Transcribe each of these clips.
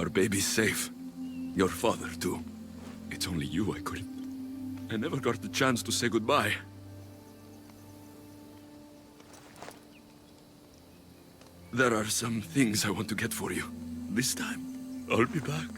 Our baby's safe. Your father, too. It's only you I couldn't. I never got the chance to say goodbye. There are some things I want to get for you. This time, I'll be back.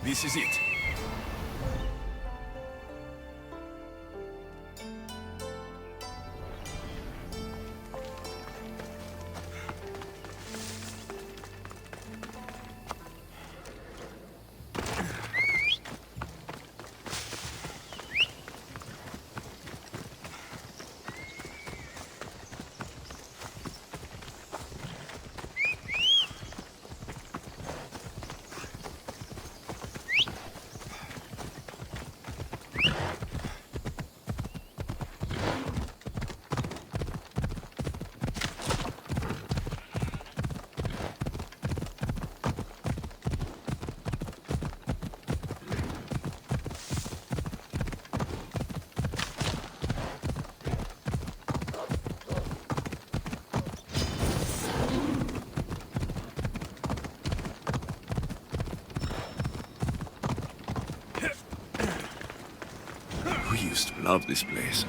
This is it. We used to love this place.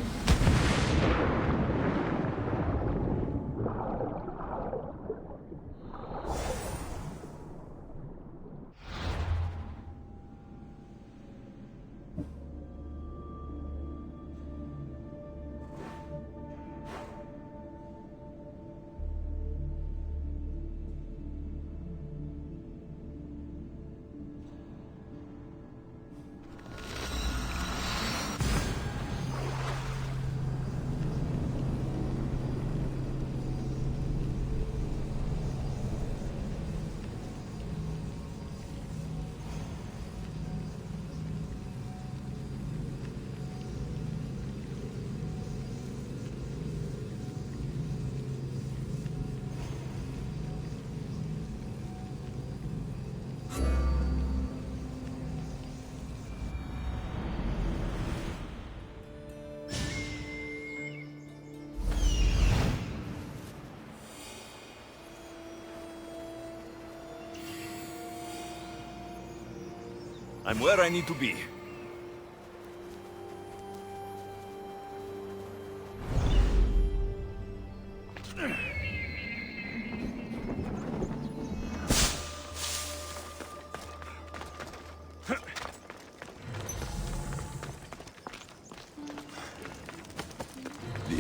I'm where I need to be.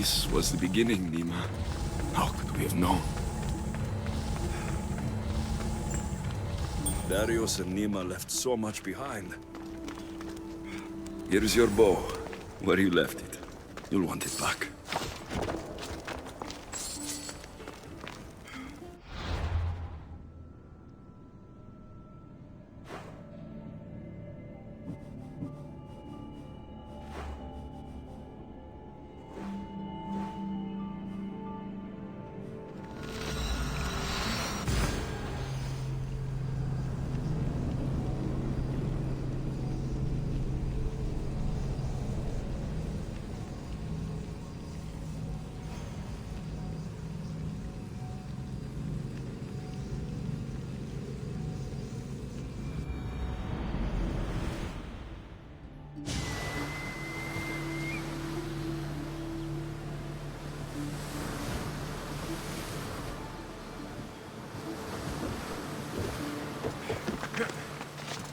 This was the beginning, Nima. How could we have known? Darius and Nima left so much behind. Here's your bow, where you left it. You'll want it back.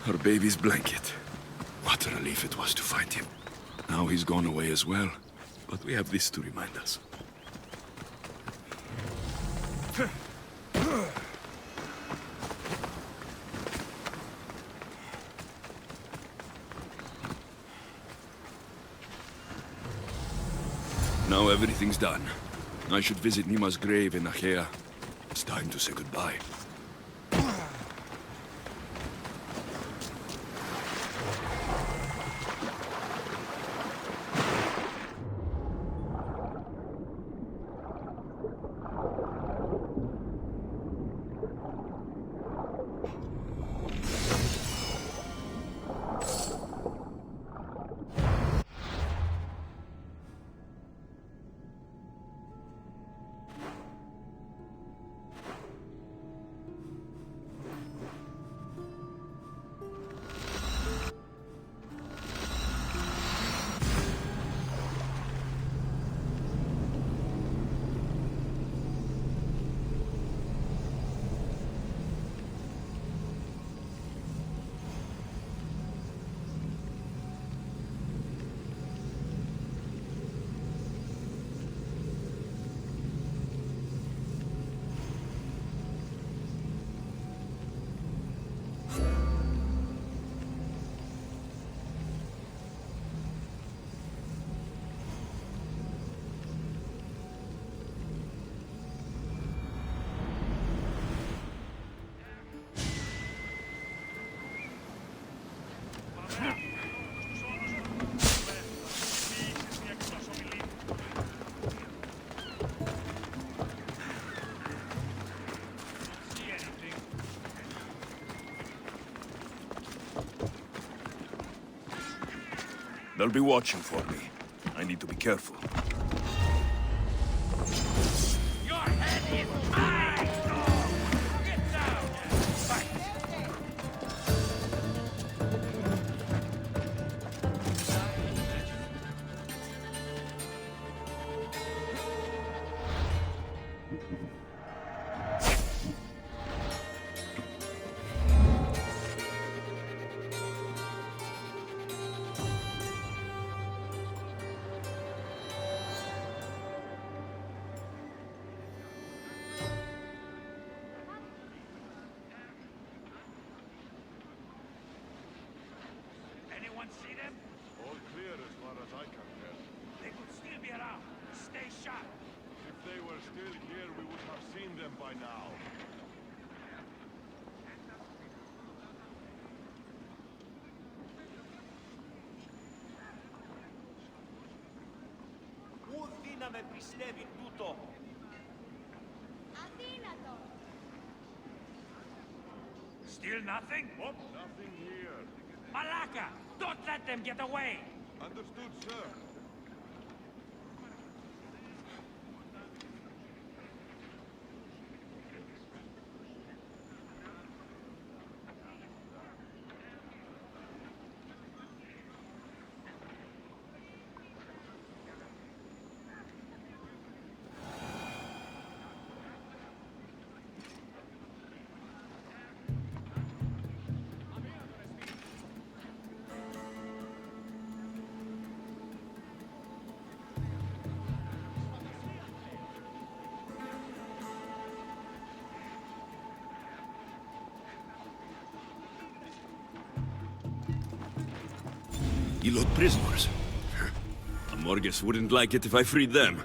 Her baby's blanket. What a relief it was to find him. Now he's gone away as well. But we have this to remind us. Now everything's done. I should visit Nima's grave in Achaea. It's time to say goodbye. They'll be watching for me. I need to be careful. Your head is mine! Get down! Fight! Anyone see them? All clear as far as I can tell. They could still be around. Stay sharp. If they were still here, we would have seen them by now. Πού δύναμε πιστεύει τούτο. Αδύνατο. Still nothing? Oh, Nothing here. Malaka! Don't let them get away! Understood, sir. Ilot prisoners. Amorges wouldn't like it if I freed them.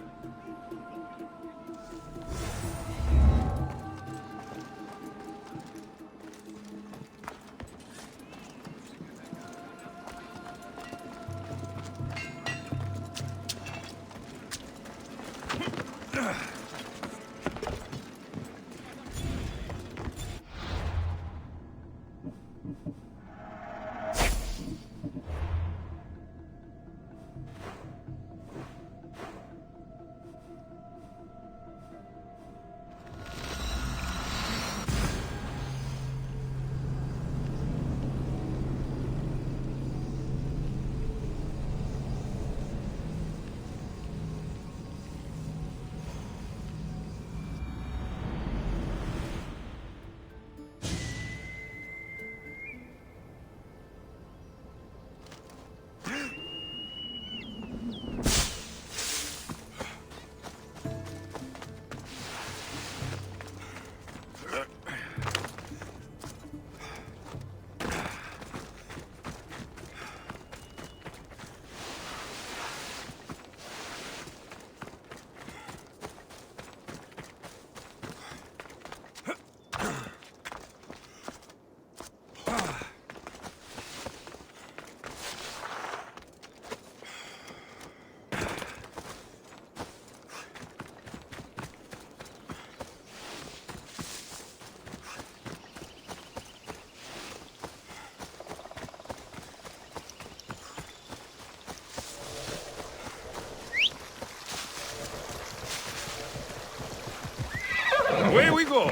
Away we go!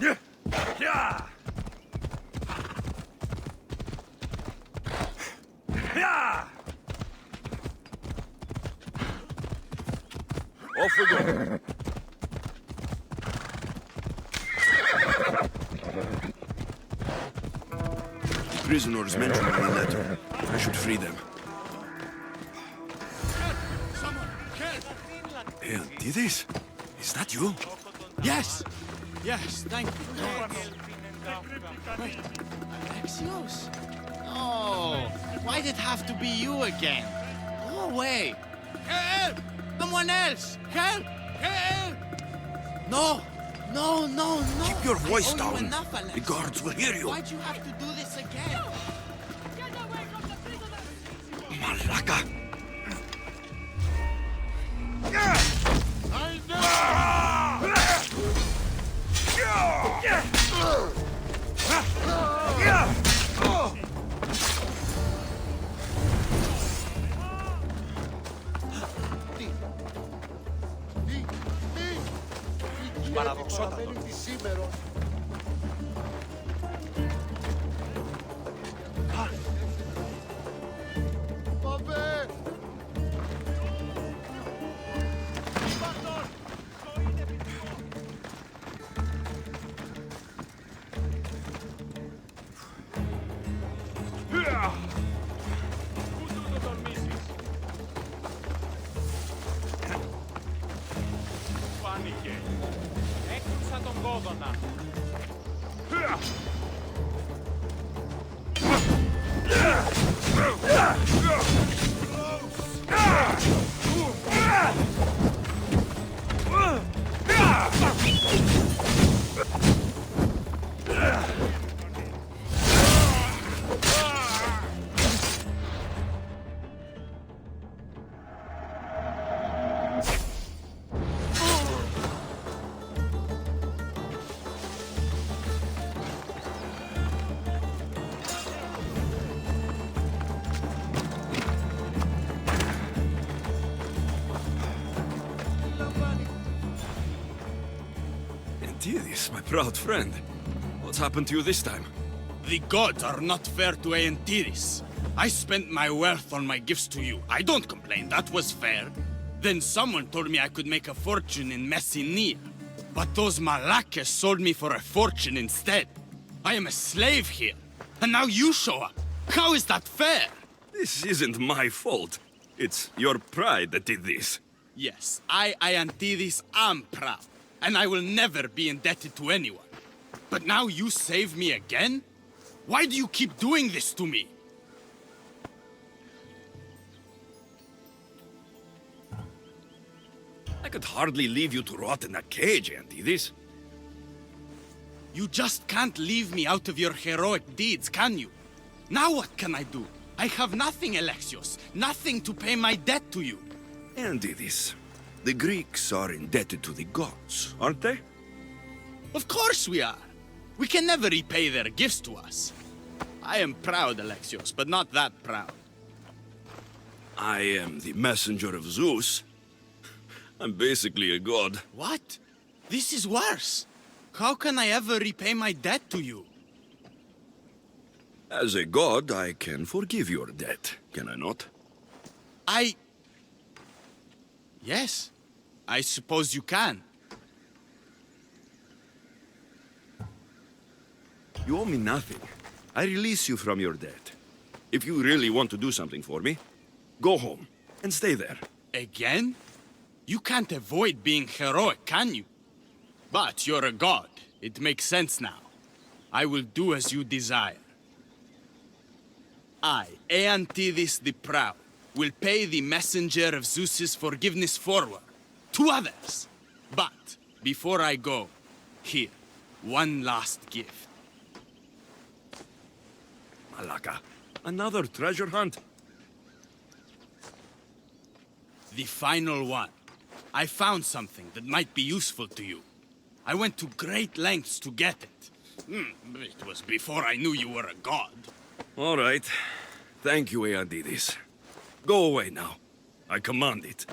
Yeah! Yeah! Yeah! Off we go! Prisoners mentioned in the letter. I should free them. Hey, Antidis? Is that you? Yes! Yes, thank you. Wait, Alexios? Oh, why'd it have to be you again? Go away. Help! Someone else! Help! Help! No! No, no, no! Keep your voice I owe you down. enough, Alexios. The guards will hear you. Why'd you have to do this again? Get away from the prisoners! Malaka! Παραδοξότατο. Φάνηκε. Έκλεισα τον κόδωνα. Antidis, my proud friend. What's happened to you this time? The gods are not fair to Aeantiris. I spent my wealth on my gifts to you. I don't complain, that was fair. Then someone told me I could make a fortune in Messenia. But those Malakas sold me for a fortune instead. I am a slave here, and now you show up. How is that fair? This isn't my fault. It's your pride that did this. Yes, I, Iantidis, am proud, and I will never be indebted to anyone. But now you save me again? Why do you keep doing this to me? I could hardly leave you to rot in that cage, Antidis. You just can't leave me out of your heroic deeds, can you? Now what can I do? I have nothing, Alexios. Nothing to pay my debt to you. Antidis, the Greeks are indebted to the gods, aren't they? Of course we are. We can never repay their gifts to us. I am proud, Alexios, but not that proud. I am the messenger of Zeus. I'm basically a god. What? This is worse. How can I ever repay my debt to you? As a god, I can forgive your debt, can I not? Yes. I suppose you can. You owe me nothing. I release you from your debt. If you really want to do something for me, go home and stay there. Again? You can't avoid being heroic, can you? But you're a god. It makes sense now. I will do as you desire. I, Eantidis the Proud, will pay the messenger of Zeus's forgiveness forward to others. But before I go, here, one last gift. Malaka, another treasure hunt? The final one. I found something that might be useful to you. I went to great lengths to get it. It was before I knew you were a god. All right. Thank you, Eandidis. Go away now. I command it.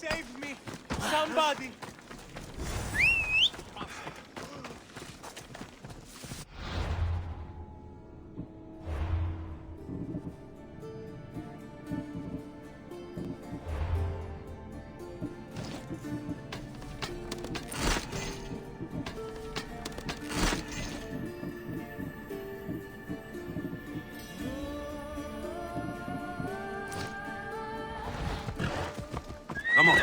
Save me! Somebody! Come on.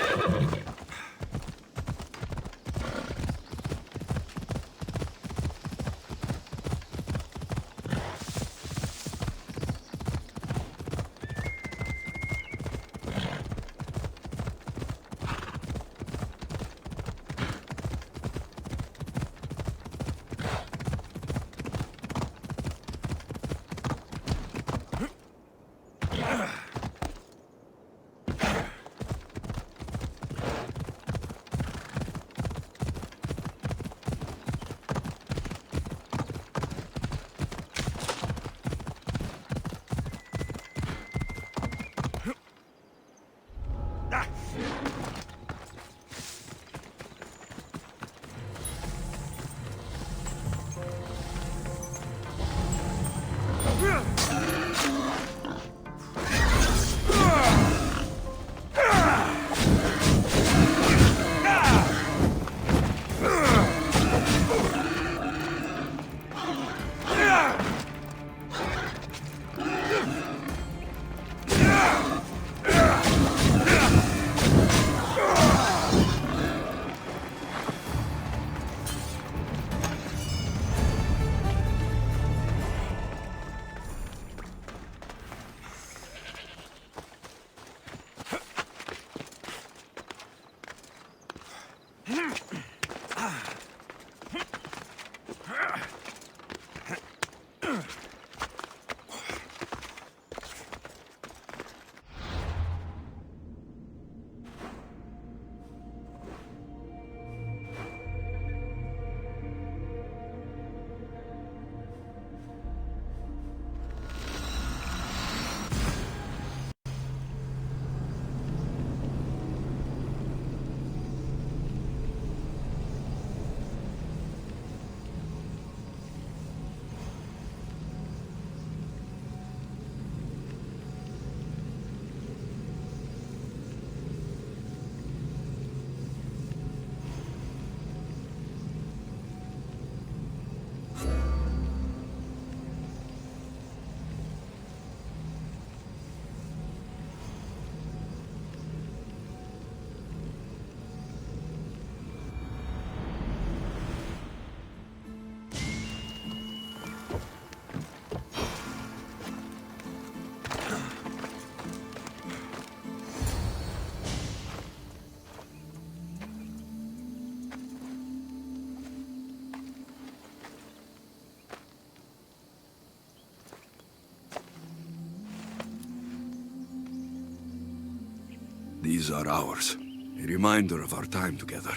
These are ours. A reminder of our time together.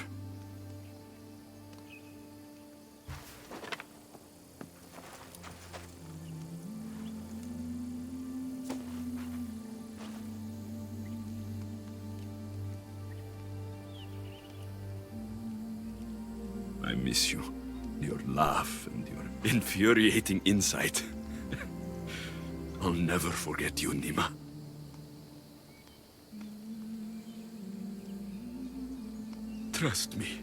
I miss you. Your laugh and your infuriating insight. I'll never forget you, Nima. Trust me.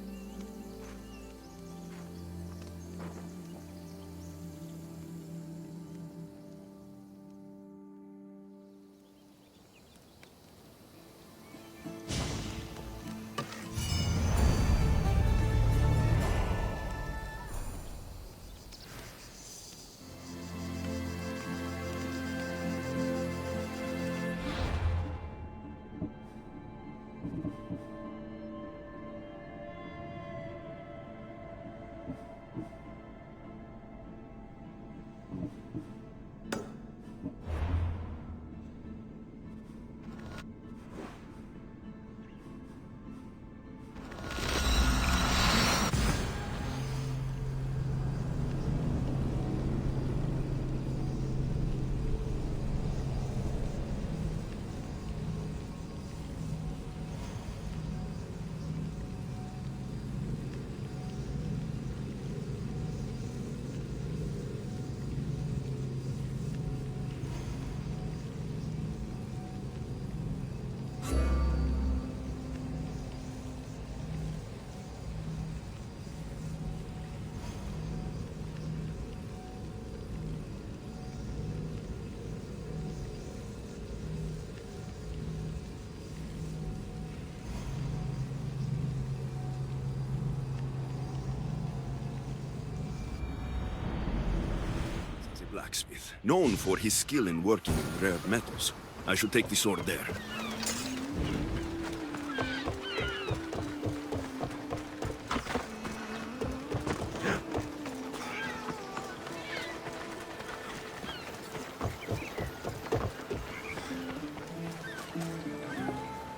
Blacksmith, known for his skill in working with rare metals. I should take the sword there.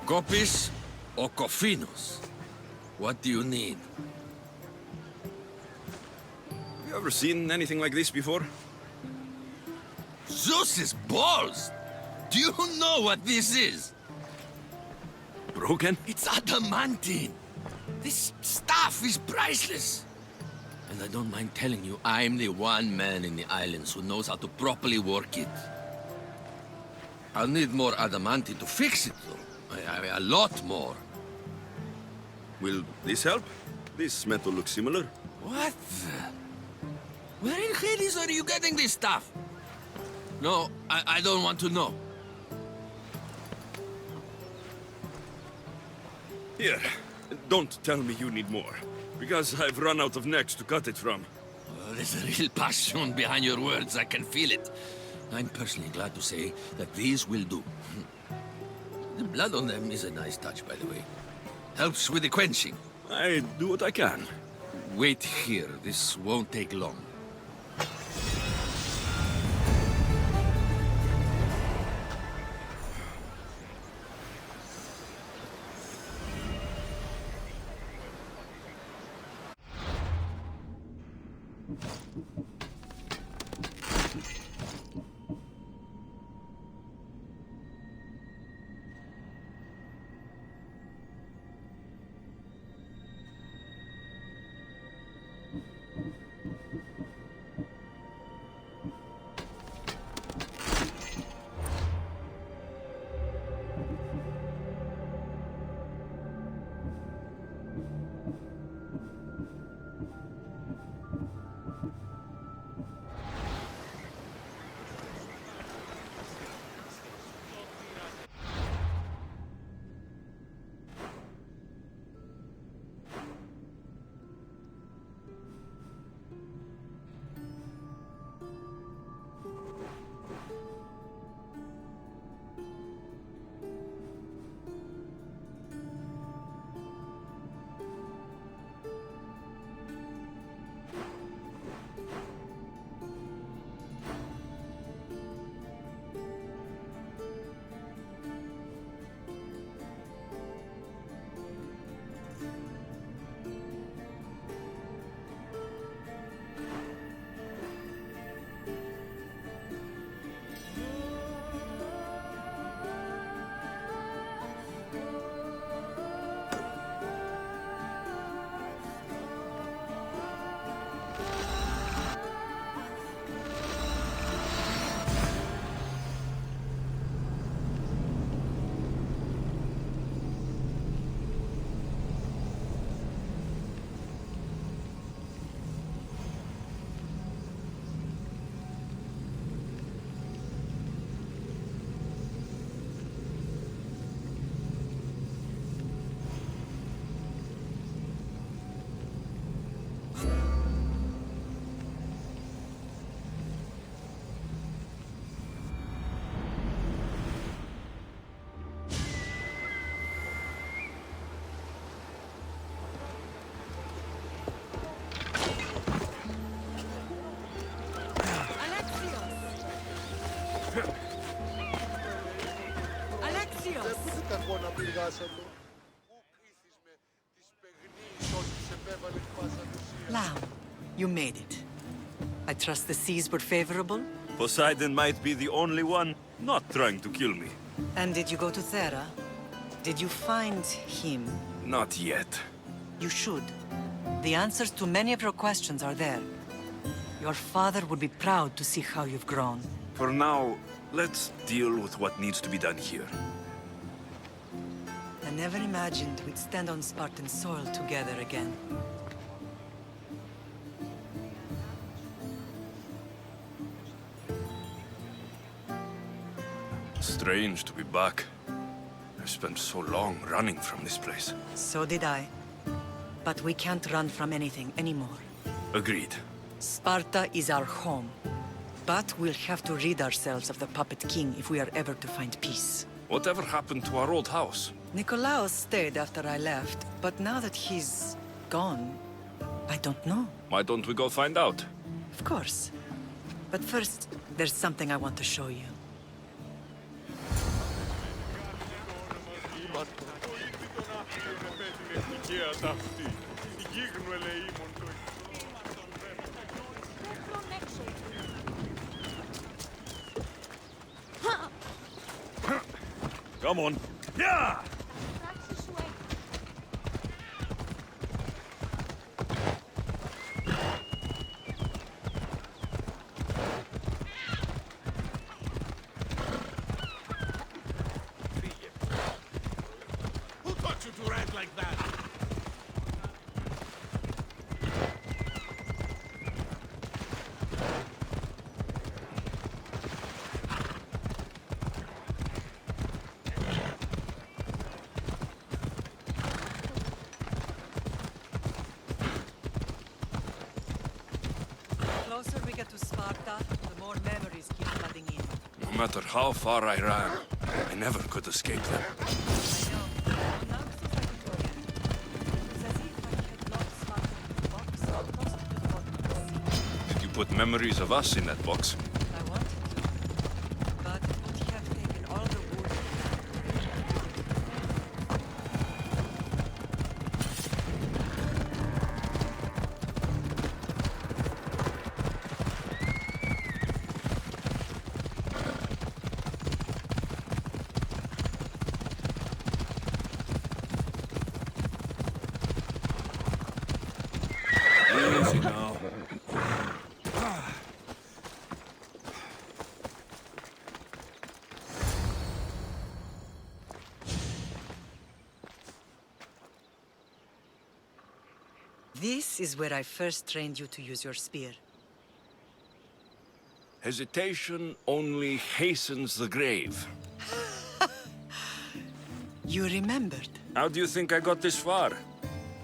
Copies or cofinos? What do you need? Have you ever seen anything like this before? Zeus's balls! Do you know what this is? Broken? It's adamantine. This stuff is priceless. And I don't mind telling you, I'm the one man in the islands who knows how to properly work it. I'll need more adamantine to fix it, though. A lot more. Will this help? This metal looks similar. What the... Where in Hades are you getting this stuff? No, I don't want to know. Here, don't tell me you need more, because I've run out of necks to cut it from. Oh, there's a real passion behind your words, I can feel it. I'm personally glad to say that these will do. The blood on them is a nice touch, by the way. Helps with the quenching. I do what I can. Wait here, this won't take long. εγώ να πηργάσω το. Πού κρίθεις με τις παιγνίες όσοι σε επέβαλε πάσα θυσία. Lamb, you made it. I trust the seas were favorable? Poseidon might be the only one not trying to kill me. And did you go to Thera? Did you find him? Not yet. You should. The answers to many of your questions are there. Your father would be proud to see how you've grown. For now, let's deal with what needs to be done here. I never imagined we'd stand on Spartan soil together again. Strange to be back. I've spent so long running from this place. So did I. But we can't run from anything anymore. Agreed. Sparta is our home. But we'll have to rid ourselves of the Puppet King if we are ever to find peace. Whatever happened to our old house? Nikolaos stayed after I left, but now that he's gone, I don't know. Why don't we go find out? Of course. But first, there's something I want to show you. Come on. Yeah! Who taught you to ride like that? The closer we get to Sparta, the more memories keep flooding in. No matter how far I ran, I never could escape them. I know. Now it's just like Victoria. It's as if I had locked Sparta in a box and tossed it to the bottom of the sea. Did you put memories of us in that box? I wanted to, but it would have taken all the wood. Easy now. This is where I first trained you to use your spear. Hesitation only hastens the grave. You remembered. How do you think I got this far?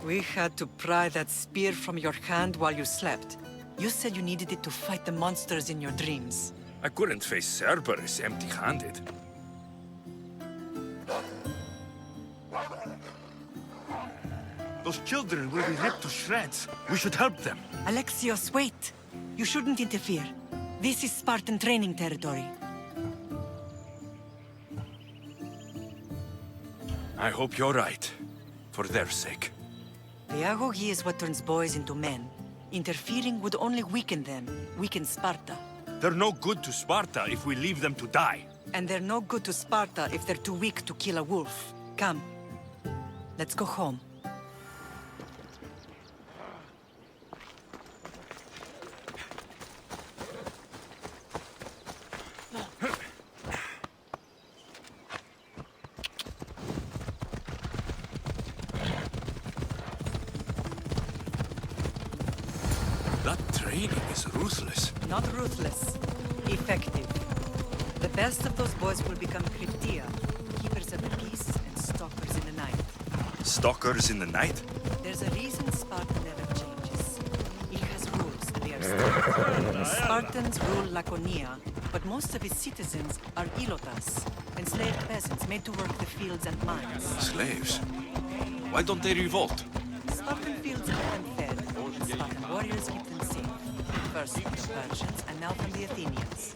We had to pry that spear from your hand while you slept. You said you needed it to fight the monsters in your dreams. I couldn't face Cerberus empty-handed. Those children will be ripped to shreds. We should help them. Alexios, wait! You shouldn't interfere. This is Spartan training territory. I hope you're right. For their sake. The agogi is what turns boys into men. Interfering would only weaken them, weaken Sparta. They're no good to Sparta if we leave them to die. And they're no good to Sparta if they're too weak to kill a wolf. Come. Let's go home. That training is ruthless. Not ruthless. Effective. The best of those boys will become Cryptia, keepers of the peace and stalkers in the night. Stalkers in the night? There's a reason Sparta never changes. It has rules, and they are strict. The Spartans rule Laconia, but most of its citizens are ilotas, enslaved peasants made to work the fields and mines. Slaves? Why don't they revolt? Spartan fields keep them fed. Spartan warriors keep them safe. First from the Persians and now from the Athenians.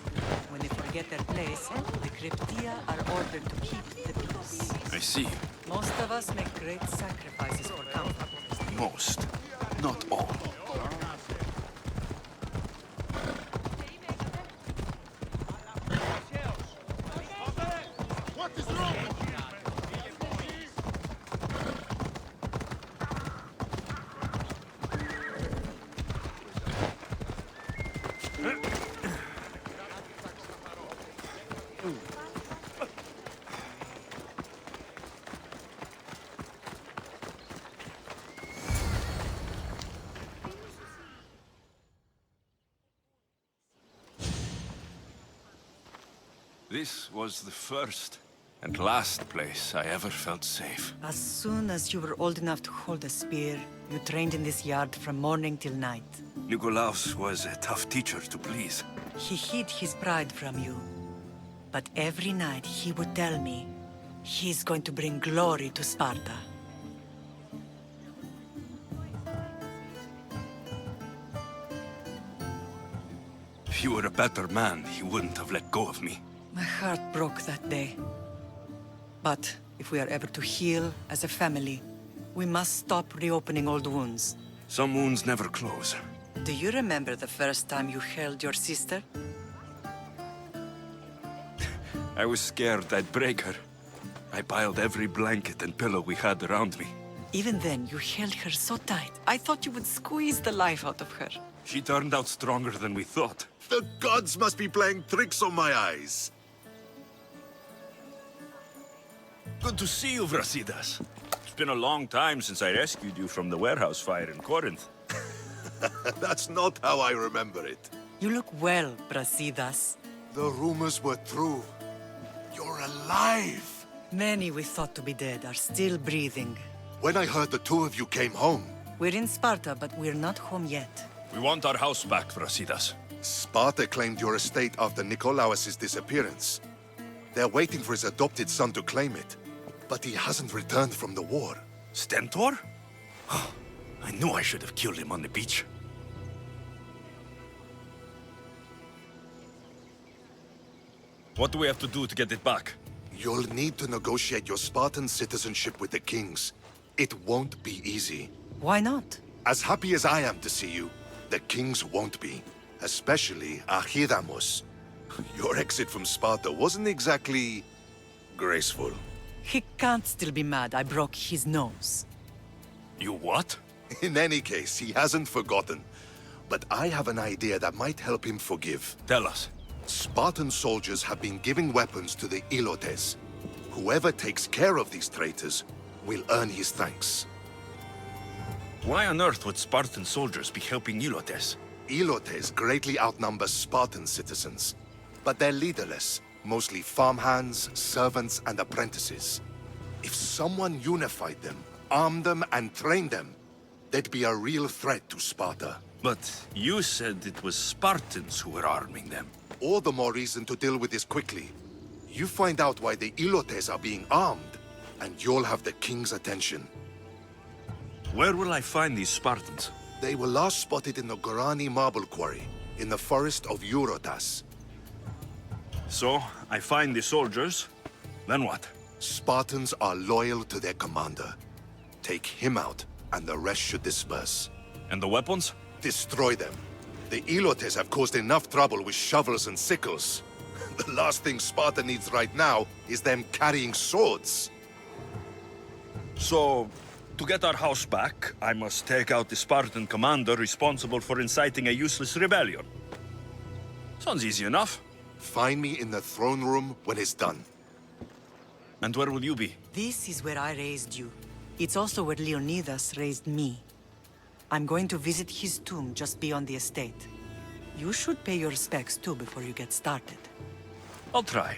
When they forget their place, the Cryptia are ordered to keep the peace. I see. Most of us make great sacrifices for comfort. Most. Not all. What is wrong? This was the first and last place I ever felt safe. As soon as you were old enough to hold a spear, you trained in this yard from morning till night. Nikolaos was a tough teacher to please. He hid his pride from you. But every night he would tell me, he's going to bring glory to Sparta. If he were a better man, he wouldn't have let go of me. My heart broke that day. But if we are ever to heal as a family, we must stop reopening old wounds. Some wounds never close. Do you remember the first time you held your sister? I was scared I'd break her. I piled every blanket and pillow we had around me. Even then, you held her so tight. I thought you would squeeze the life out of her. She turned out stronger than we thought. The gods must be playing tricks on my eyes. Good to see you, Brasidas. It's been a long time since I rescued you from the warehouse fire in Corinth. That's not how I remember it. You look well, Brasidas. The rumors were true. You're alive! Many we thought to be dead are still breathing. When I heard the two of you came home, We're in Sparta, but we're not home yet. We want our house back, Brasidas. Sparta claimed your estate after Nikolaos' disappearance. They're waiting for his adopted son to claim it. But he hasn't returned from the war. Stentor? I knew I should have killed him on the beach. What do we have to do to get it back? You'll need to negotiate your Spartan citizenship with the kings. It won't be easy. Why not? As happy as I am to see you, the kings won't be. Especially Archidamos. Your exit from Sparta wasn't exactly graceful. He can't still be mad I broke his nose. You what? In any case, he hasn't forgotten. But I have an idea that might help him forgive. Tell us. Spartan soldiers have been giving weapons to the Ilotes. Whoever takes care of these traitors will earn his thanks. Why on earth would Spartan soldiers be helping Ilotes? Ilotes greatly outnumber Spartan citizens, but they're leaderless, mostly farmhands, servants, and apprentices. If someone unified them, armed them, and trained them, they'd be a real threat to Sparta. But you said it was Spartans who were arming them. All the more reason to deal with this quickly. You find out why the Ilotes are being armed, and you'll have the king's attention. Where will I find these Spartans? They were last spotted in the Gorani marble quarry, in the forest of Eurotas. So, I find the soldiers, then what? Spartans are loyal to their commander. Take him out, and the rest should disperse. And the weapons? Destroy them. The Ilotes have caused enough trouble with shovels and sickles. The last thing Sparta needs right now is them carrying swords. So, to get our house back, I must take out the Spartan commander responsible for inciting a useless rebellion. Sounds easy enough. Find me in the throne room when it's done. And where will you be? This is where I raised you. It's also where Leonidas raised me. I'm going to visit his tomb just beyond the estate. You should pay your respects too before you get started. I'll try.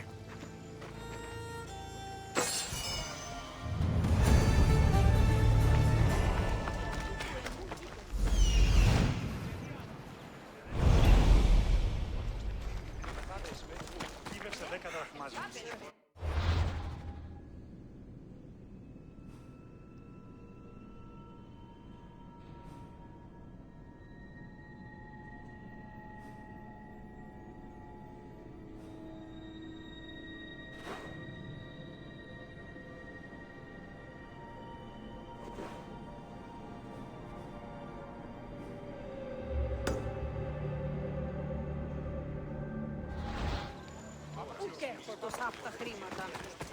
έχω τόσα από τα χρήματα.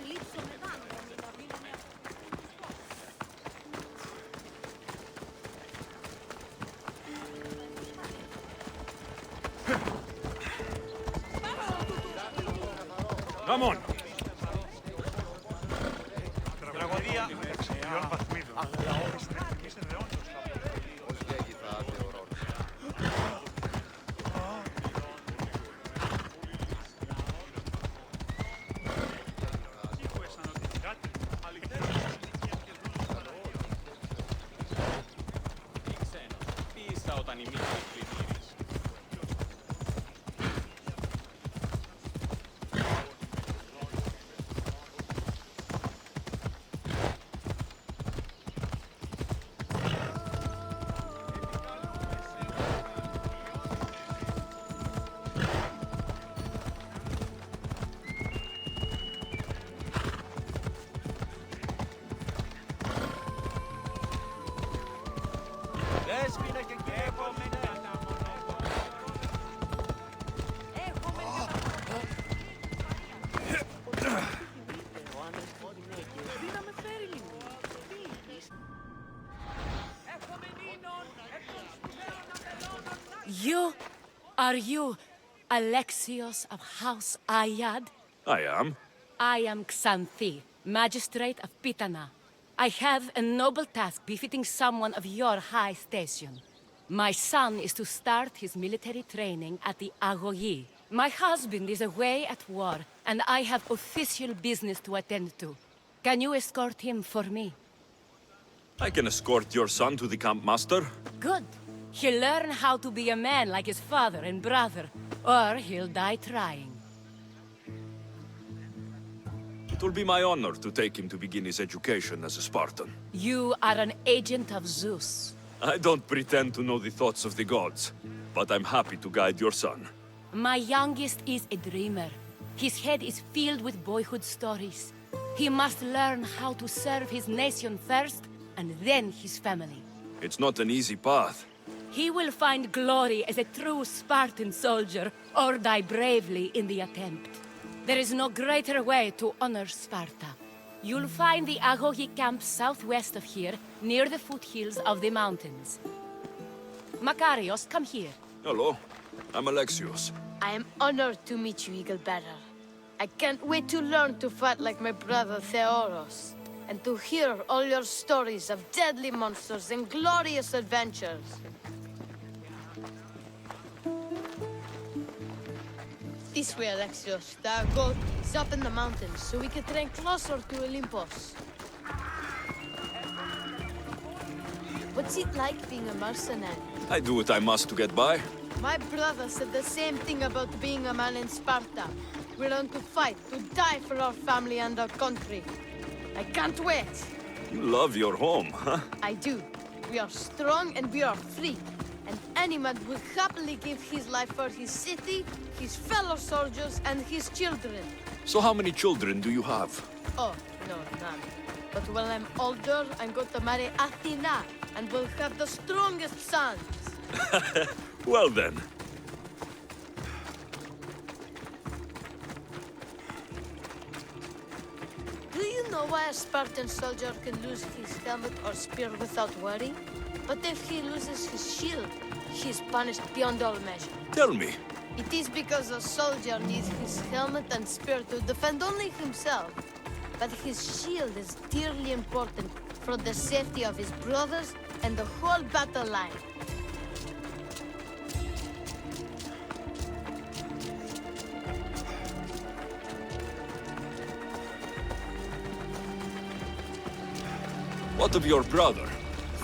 Λείψω μετά να μείνω μια... Come on! Τραγωδία τριών βαθμίδων. Δέσποινα και κύριε Κόμινα. Are you Alexios of House Ayad? I am. I am Xanthi, magistrate of Pitana. I have a noble task befitting someone of your high station. My son is to start his military training at the Agogi. My husband is away at war, and I have official business to attend to. Can you escort him for me? I can escort your son to the camp master. Good. He'll learn how to be a man like his father and brother, or he'll die trying. It will be my honor to take him to begin his education as a Spartan. You are an agent of Zeus. I don't pretend to know the thoughts of the gods, but I'm happy to guide your son. My youngest is a dreamer. His head is filled with boyhood stories. He must learn how to serve his nation first, and then his family. It's not an easy path. He will find glory as a true Spartan soldier, or die bravely in the attempt. There is no greater way to honor Sparta. You'll find the Agogi camp southwest of here, near the foothills of the mountains. Makarios, come here. Hello, I'm Alexios. I am honored to meet you, Eagle Bearer. I can't wait to learn to fight like my brother Theoros, and to hear all your stories of deadly monsters and glorious adventures. This way, Alexios. The goat is up in the mountains, so we can train closer to Olympus. What's it like being a mercenary? I do what I must to get by. My brother said the same thing about being a man in Sparta. We learn to fight, to die for our family and our country. I can't wait. You love your home, huh? I do. We are strong and we are free. And any man would happily give his life for his city, his fellow soldiers, and his children. So how many children do you have? Oh, no, none. But when I'm older, I'm going to marry Athena, and we'll have the strongest sons. Well then. Do you know why a Spartan soldier can lose his helmet or spear without worry? But if he loses his shield, he is punished beyond all measure. Tell me. It is because a soldier needs his helmet and spear to defend only himself. But his shield is dearly important for the safety of his brothers and the whole battle line. What of your brother?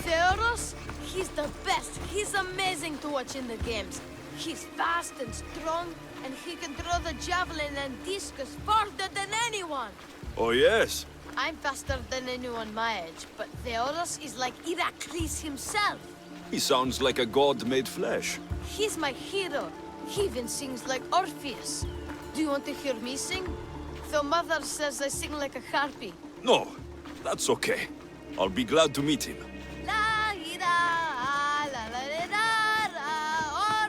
Theoros? He's the best. He's amazing to watch in the games. He's fast and strong, and he can throw the javelin and discus farther than anyone. Oh yes? I'm faster than anyone my age, but Theoros is like Heracles himself. He sounds like a god made flesh. He's my hero. He even sings like Orpheus. Do you want to hear me sing? Though Mother says I sing like a harpy. No, that's okay. I'll be glad to meet him. La ira, la la la la la, or...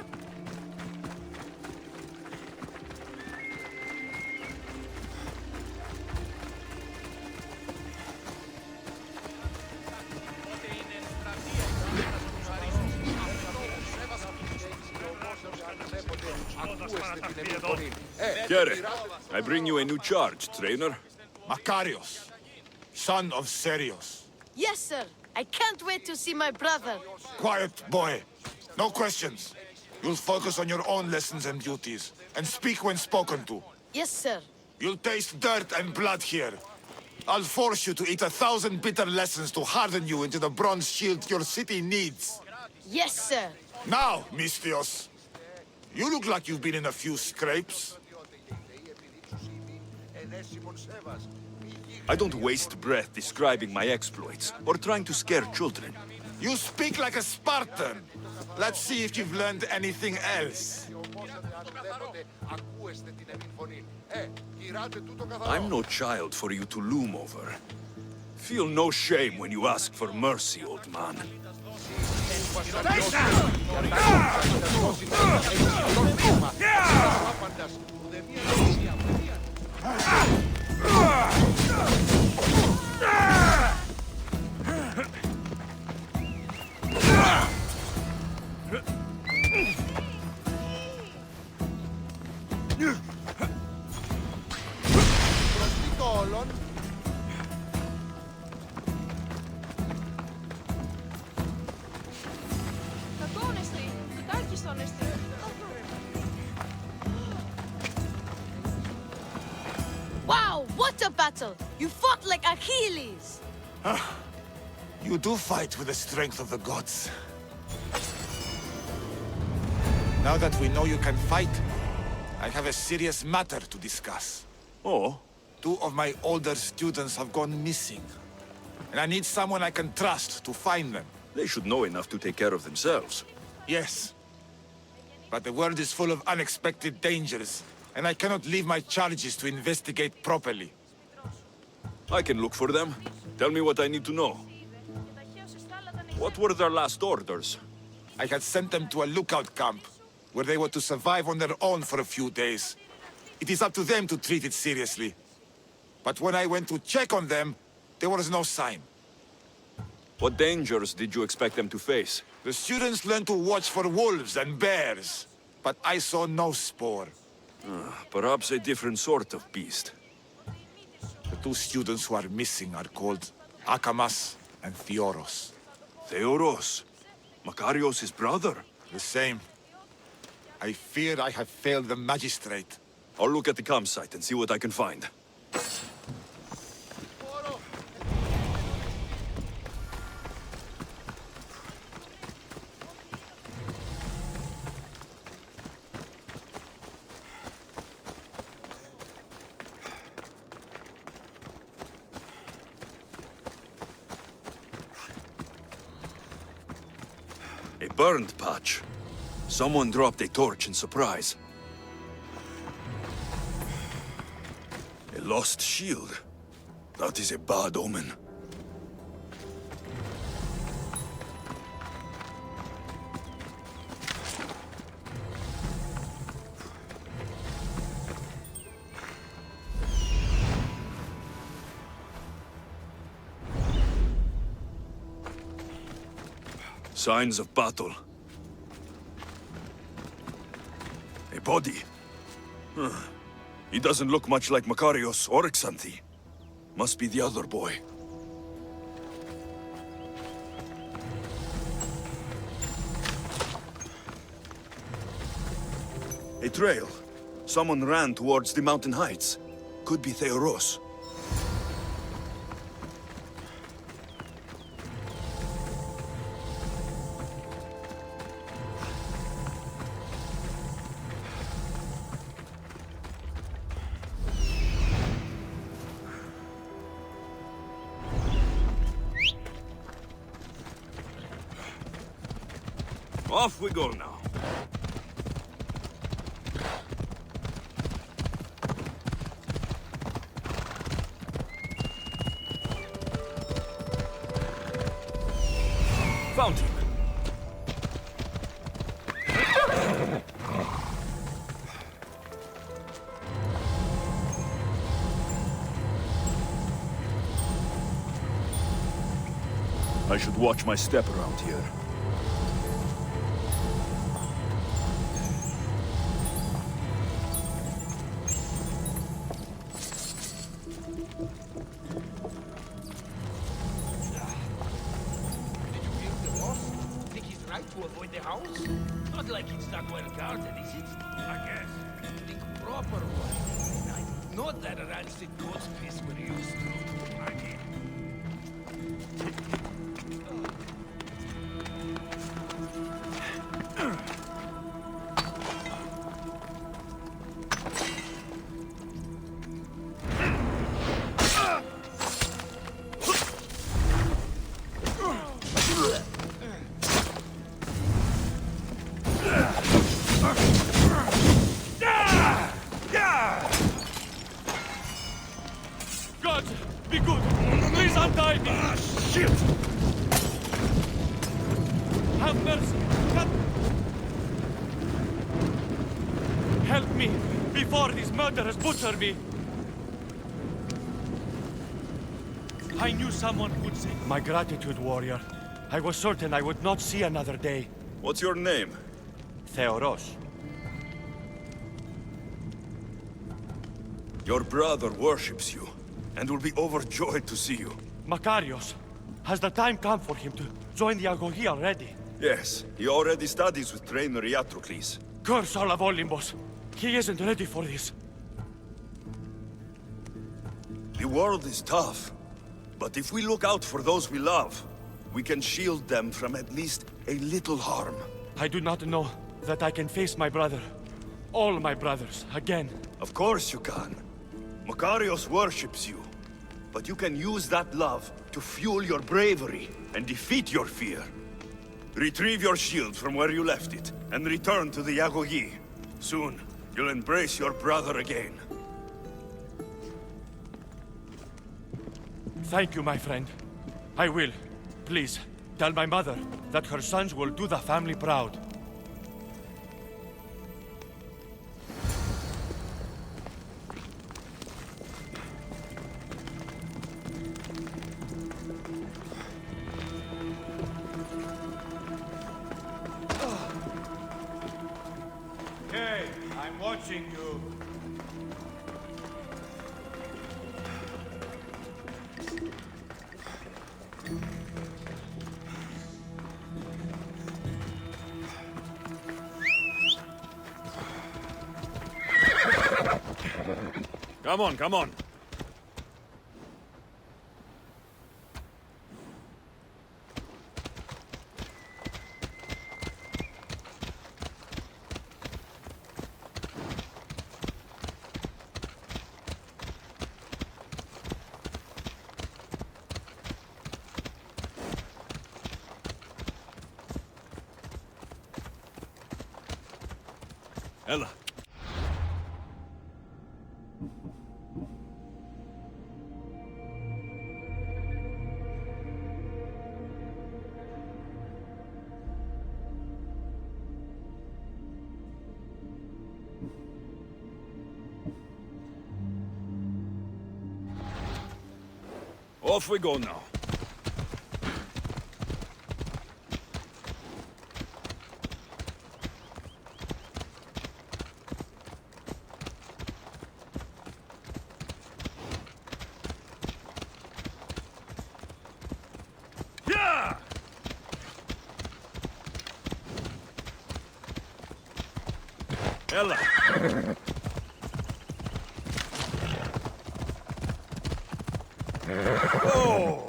Kere, I bring you a new charge, trainer. Makarios, son of Serios. Yes, sir. I can't wait to see my brother. Quiet, boy. No questions. You'll focus on your own lessons and duties, and speak when spoken to. Yes, sir. You'll taste dirt and blood here. I'll force you to eat 1,000 bitter lessons to harden you into the bronze shield your city needs. Yes, sir. Now, Mistios, you look like you've been in a few scrapes. I don't waste breath describing my exploits, or trying to scare children. You speak like a Spartan. Let's see if you've learned anything else. I'm no child for you to loom over. Feel no shame when you ask for mercy, old man. Wow, what a battle! You fought like Achilles! You do fight with the strength of the gods. Now that we know you can fight, I have a serious matter to discuss. Oh? 2 of my older students have gone missing. And I need someone I can trust to find them. They should know enough to take care of themselves. Yes. But the world is full of unexpected dangers, and I cannot leave my charges to investigate properly. I can look for them. Tell me what I need to know. What were their last orders? I had sent them to a lookout camp, where they were to survive on their own for a few days. It is up to them to treat it seriously. But when I went to check on them, there was no sign. What dangers did you expect them to face? The students learned to watch for wolves and bears, but I saw no spoor. Perhaps a different sort of beast. The 2 students who are missing are called Akamas and Theoros. Theoros? Makarios' brother? The same. I fear I have failed the magistrate. I'll look at the campsite and see what I can find. A burned patch. Someone dropped a torch in surprise. A lost shield. That is a bad omen. Signs of battle. A body. He doesn't look much like Makarios or Xanthi. Must be the other boy. A trail. Someone ran towards the mountain heights. Could be Theoros. Off we go now. Found him. I should watch my step around here. Did you hear the boss? Think he's right to avoid the house? Not like it's that well guarded, is it? I guess. Think proper one. Not that rancid goat's piss we're used to. I mean... God, be good! Please untie me! Ah, shit! Have mercy! Help me before these murderers butcher me! I knew someone would save my gratitude, warrior. I was certain I would not see another day. What's your name? Theoros. Your brother worships you, and will be overjoyed to see you. Makarios. Has the time come for him to join the Agogi already? Yes, he already studies with trainer Iatrocles. Curse all of Olympus. He isn't ready for this. The world is tough, but if we look out for those we love, we can shield them from at least a little harm. I do not know that I can face my brother. All my brothers, again. Of course you can. Makarios worships you, but you can use that love to fuel your bravery and defeat your fear. Retrieve your shield from where you left it, and return to the Yagogi. Soon, you'll embrace your brother again. Thank you, my friend. I will. Please, tell my mother that her sons will do the family proud. Okay, I'm watching you. Come on, come on. Ella. Off we go now. Yeah! Ella. Oh!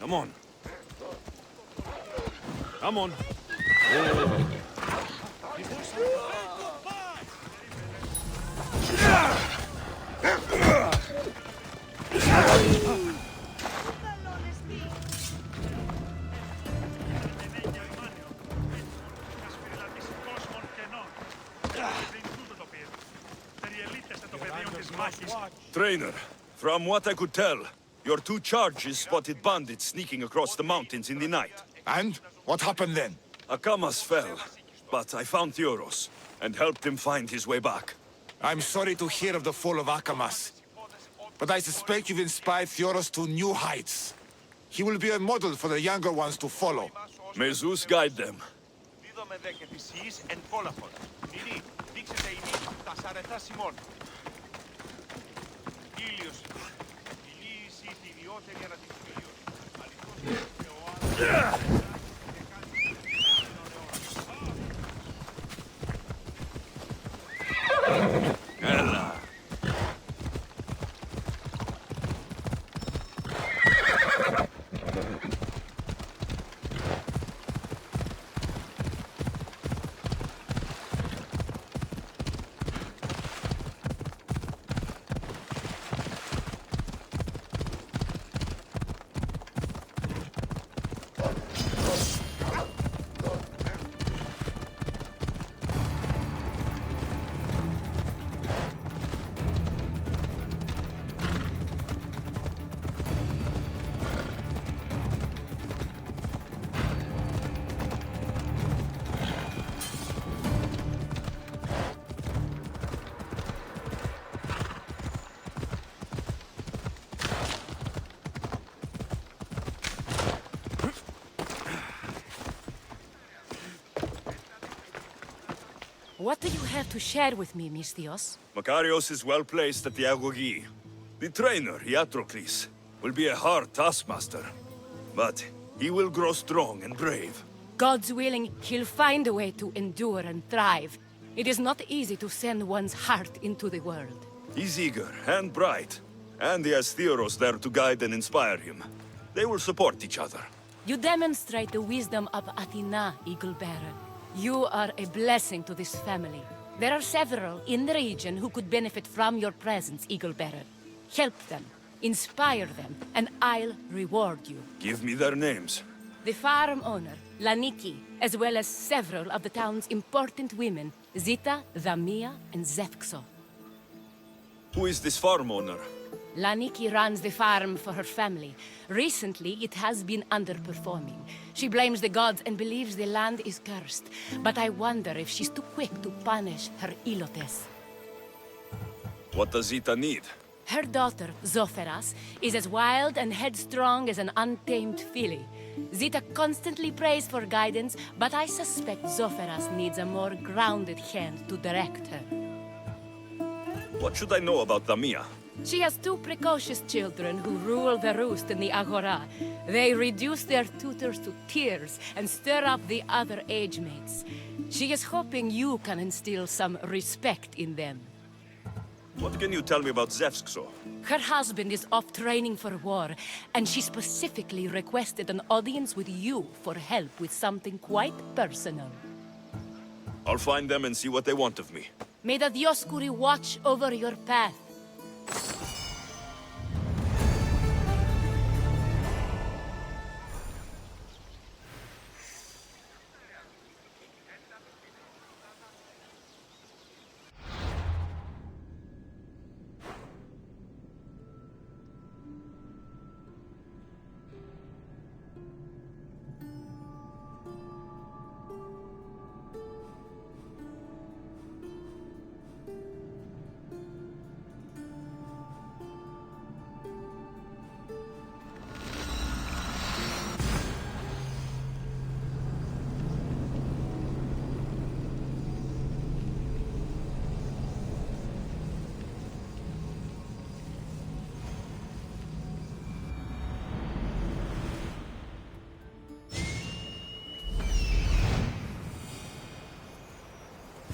Come on. Come on. Trainer, from what I could tell, your two charges spotted bandits sneaking across the mountains in the night. And? What happened then? Akamas fell, but I found Theoros, and helped him find his way back. I'm sorry to hear of the fall of Akamas. But I suspect you've inspired Theoros to new heights. He will be a model for the younger ones to follow. May Zeus guide them. Δίδομαι δε και της Ιης εν πόλαφον. Νηρή, δείξετε ημί τα σαρετά Σιμών. Ήλιος, ηλίηση τη ιδιότερη ανά της Ήλιος. Αληθώς και ο άλλος... Έλα. What do you have to share with me, Misthios? Makarios is well placed at the Agogi. The trainer, Iatrocles, will be a hard taskmaster. But he will grow strong and brave. God's willing, he'll find a way to endure and thrive. It is not easy to send one's heart into the world. He's eager and bright. And he has Theoros there to guide and inspire him. They will support each other. You demonstrate the wisdom of Athena, Eagle Bearer. You are a blessing to this family. There are several in the region who could benefit from your presence, Eagle Bearer. Help them, inspire them, and I'll reward you. Give me their names. The farm owner, Laniki, as well as several of the town's important women, Zita, Dhamia, and Zefxo. Who is this farm owner? Laniki runs the farm for her family. Recently, it has been underperforming. She blames the gods and believes the land is cursed. But I wonder if she's too quick to punish her ilotes. What does Zita need? Her daughter, Zoferas, is as wild and headstrong as an untamed filly. Zita constantly prays for guidance, but I suspect Zoferas needs a more grounded hand to direct her. What should I know about Dhamia? She has two precocious children who rule the roost in the Agora. They reduce their tutors to tears and stir up the other age mates. She is hoping you can instill some respect in them. What can you tell me about Zevskso? Her husband is off training for war, and she specifically requested an audience with you for help with something quite personal. I'll find them and see what they want of me. May the Dioscuri watch over your path.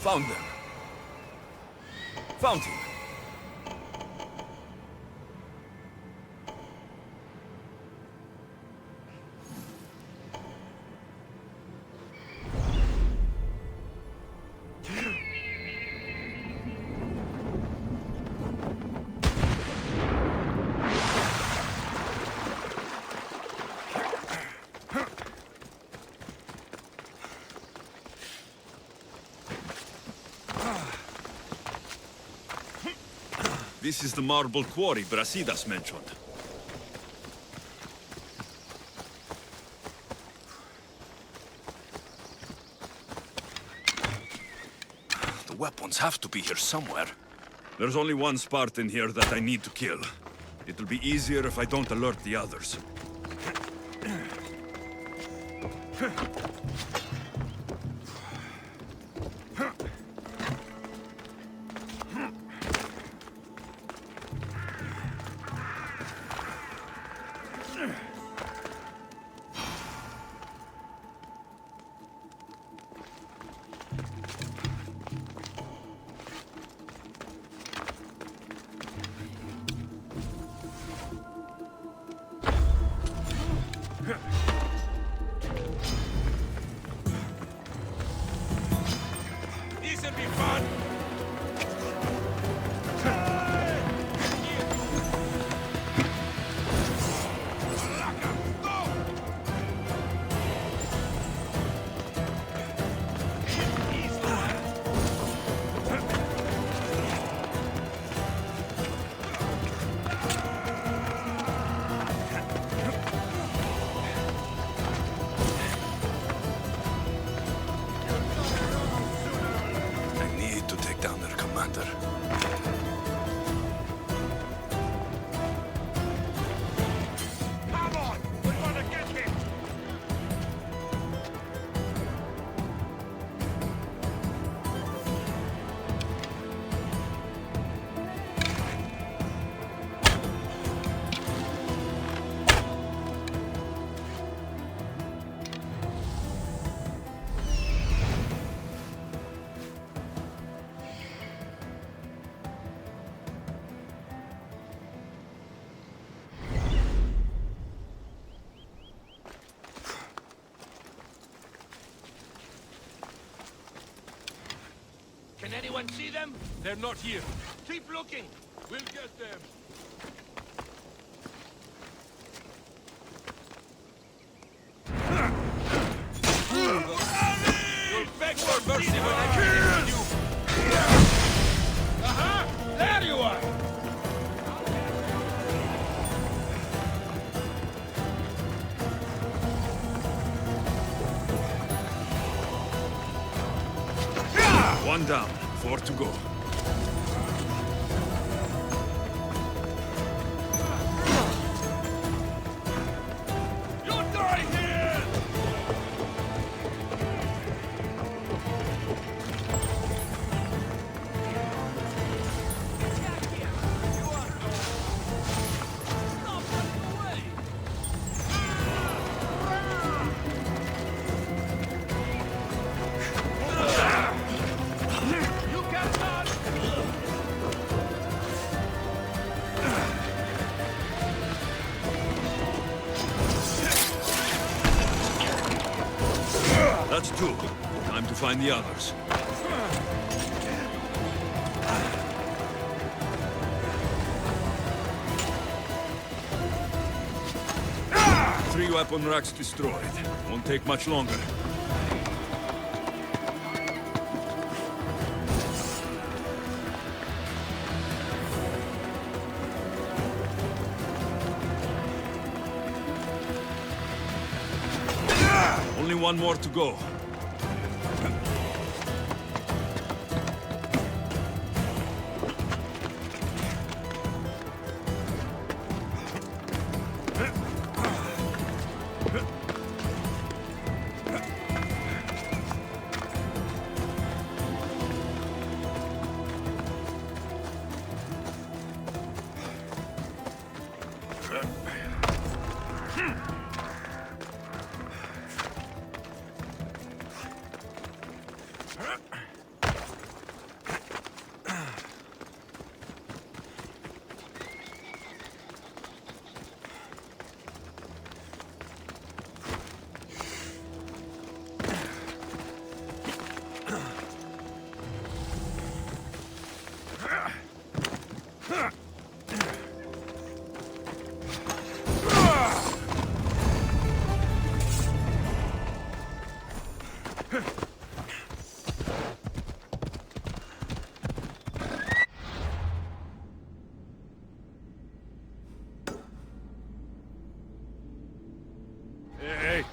Found them. Found him. This is the marble quarry Brasidas mentioned. weapons have to be here somewhere. There's only one Spartan here that I need to kill. It'll be easier if I don't alert the others. This'll be fun! I need to take down their commander. Come on! We're gonna get him! Can anyone see them? They're not here. Keep looking! We'll get them. You'll beg for mercy when I kill you! Aha! There you are! One down, 4 to go. You die here! You can't run! That's 2. Time to find the others. Three weapon racks destroyed. Won't take much longer. Only one more to go. Hey!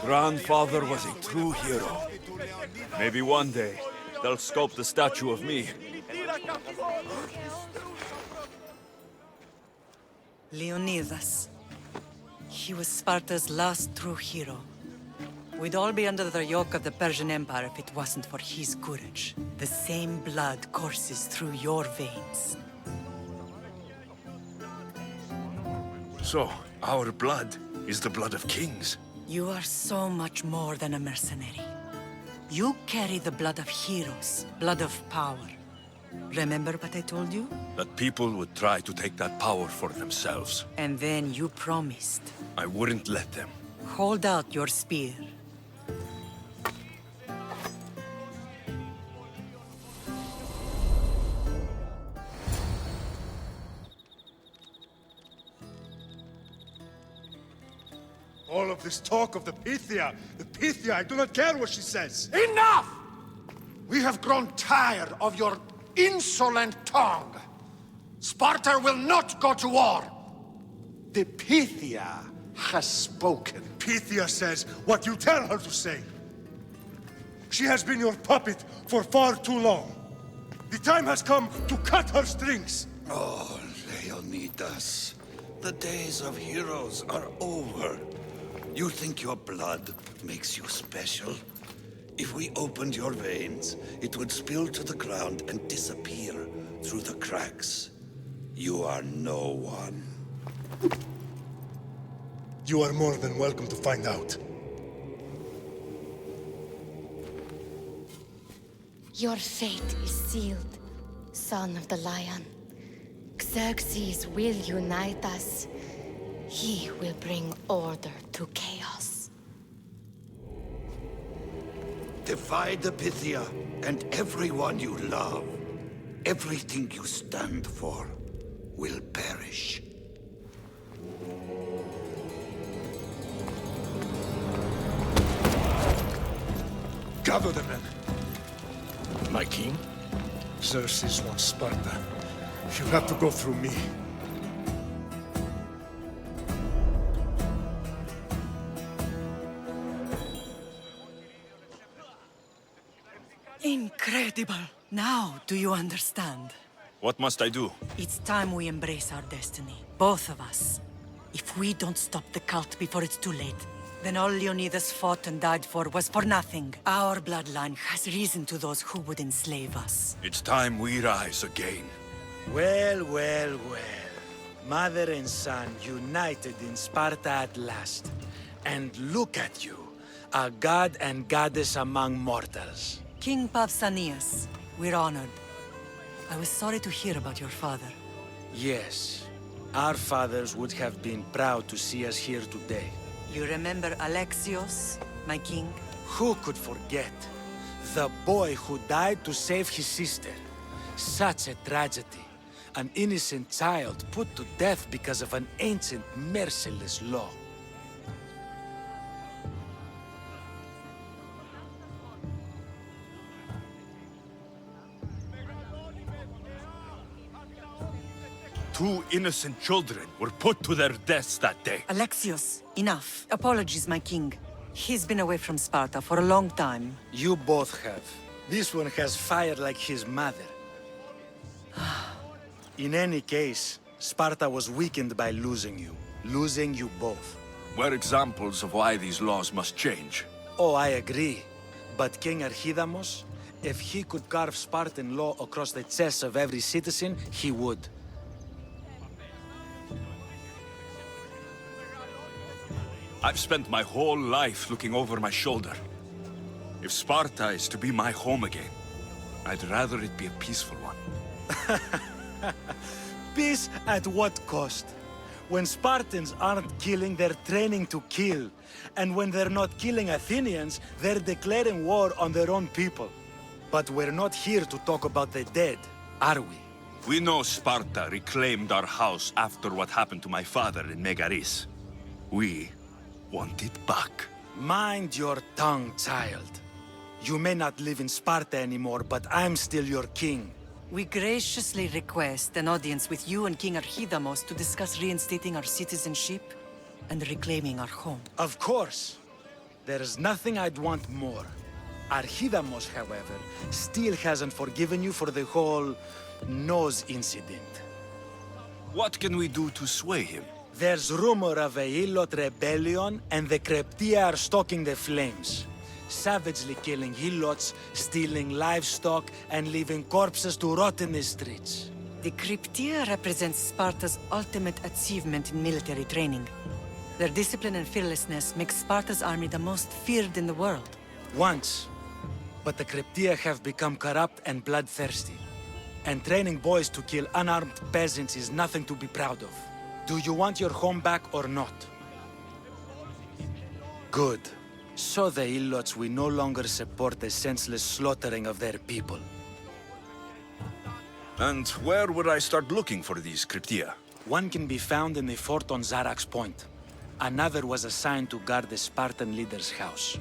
Grandfather was a true hero. Maybe one day, they'll sculpt a statue of me. Leonidas. He was Sparta's last true hero. We'd all be under the yoke of the Persian Empire if it wasn't for his courage. The same blood courses through your veins. So, our blood is the blood of kings. You are so much more than a mercenary. You carry the blood of heroes, blood of power. Remember what I told you? That people would try to take that power for themselves. And then you promised. I wouldn't let them. Hold out your spear. All of this talk of the Pythia, I do not care what she says. Enough! We have grown tired of your insolent tongue. Sparta will not go to war. The Pythia has spoken. Pythia says what you tell her to say. She has been your puppet for far too long. The time has come to cut her strings. Oh, Leonidas, the days of heroes are over. You think your blood makes you special? If we opened your veins, it would spill to the ground and disappear through the cracks. You are no one. You are more than welcome to find out. Your fate is sealed, son of the lion. Xerxes will unite us. He will bring order to chaos. Divide the Pythia and everyone you love. Everything you stand for will perish. Gather the men. My king? Xerxes wants Sparta. You have to go through me. Incredible! Now, do you understand? What must I do? It's time we embrace our destiny. Both of us. If we don't stop the cult before it's too late, then all Leonidas fought and died for was for nothing. Our bloodline has reason to those who would enslave us. It's time we rise again. Well, well, well. Mother and son united in Sparta at last. And look at you, a god and goddess among mortals. King Pausanias, we're honored. I was sorry to hear about your father. Yes, our fathers would have been proud to see us here today. You remember Alexios, my king? Who could forget? The boy who died to save his sister. Such a tragedy. An innocent child put to death because of an ancient, merciless law. Two innocent children were put to their deaths that day. Alexios, enough. Apologies, my king. He's been away from Sparta for a long time. You both have. This one has fire like his mother. In any case, Sparta was weakened by losing you both. We're examples of why these laws must change. Oh, I agree. But King Archidamos, if he could carve Spartan law across the chests of every citizen, he would. I've spent my whole life looking over my shoulder. If Sparta is to be my home again, I'd rather it be a peaceful one. Peace at what cost? When Spartans aren't killing, they're training to kill. And when they're not killing Athenians, they're declaring war on their own people. But we're not here to talk about the dead, are we? We know Sparta reclaimed our house after what happened to my father in Megaris. We want it back. Mind your tongue, child. You may not live in Sparta anymore, but I'm still your king. We graciously request an audience with you and King Archidamos to discuss reinstating our citizenship and reclaiming our home. Of course. There's nothing I'd want more. Archidamos, however, still hasn't forgiven you for the whole nose incident. What can we do to sway him? There's rumor of a Hilot rebellion, and the Kreptia are stalking the flames. Savagely killing Hilots, stealing livestock, and leaving corpses to rot in the streets. The Cryptia represents Sparta's ultimate achievement in military training. Their discipline and fearlessness makes Sparta's army the most feared in the world. Once. But the Cryptia have become corrupt and bloodthirsty. And training boys to kill unarmed peasants is nothing to be proud of. Do you want your home back or not? Good. So the Ilots will no longer support the senseless slaughtering of their people. And where would I start looking for these Cryptia? One can be found in the fort on Zarak's Point. Another was assigned to guard the Spartan leader's house.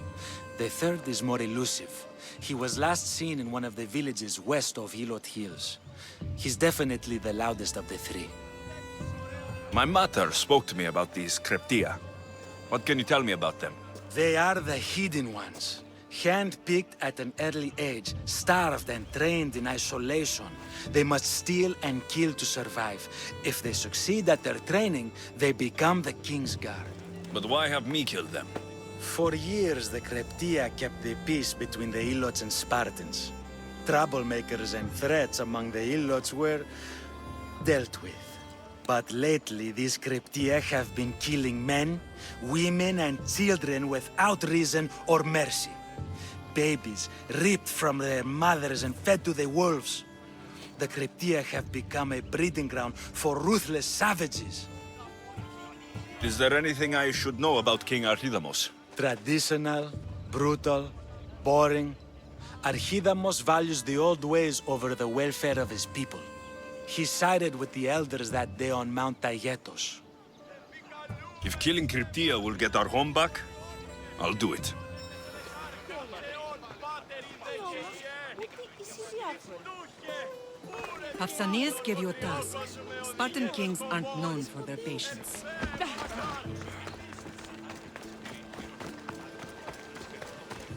The third is more elusive. He was last seen in one of the villages west of Hilot Hills. He's definitely the loudest of the three. My mater spoke to me about these Cryptia. What can you tell me about them? They are the hidden ones. Hand-picked at an early age, starved and trained in isolation. They must steal and kill to survive. If they succeed at their training, they become the King's Guard. But why have me killed them? For years, the Cryptia kept the peace between the Ilots and Spartans. Troublemakers and threats among the Ilots were dealt with. But lately, these Cryptia have been killing men, women, and children without reason or mercy. Babies ripped from their mothers and fed to the wolves. The Cryptia have become a breeding ground for ruthless savages. Is there anything I should know about King Archidamos? Traditional, brutal, boring. Archidamos values the old ways over the welfare of his people. He sided with the elders that day on Mount Taygetos. If killing Cryptia will get our home back, I'll do it. Pausanias gave you a task. Spartan kings aren't known for their patience.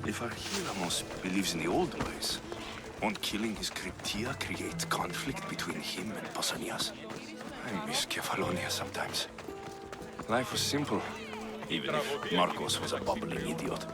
If Archidamos believes in the old ways, won't killing his Cryptia create conflict between him and Pausanias? I miss Kefalonia sometimes. Life was simple, even if Marcos was a bubbling idiot.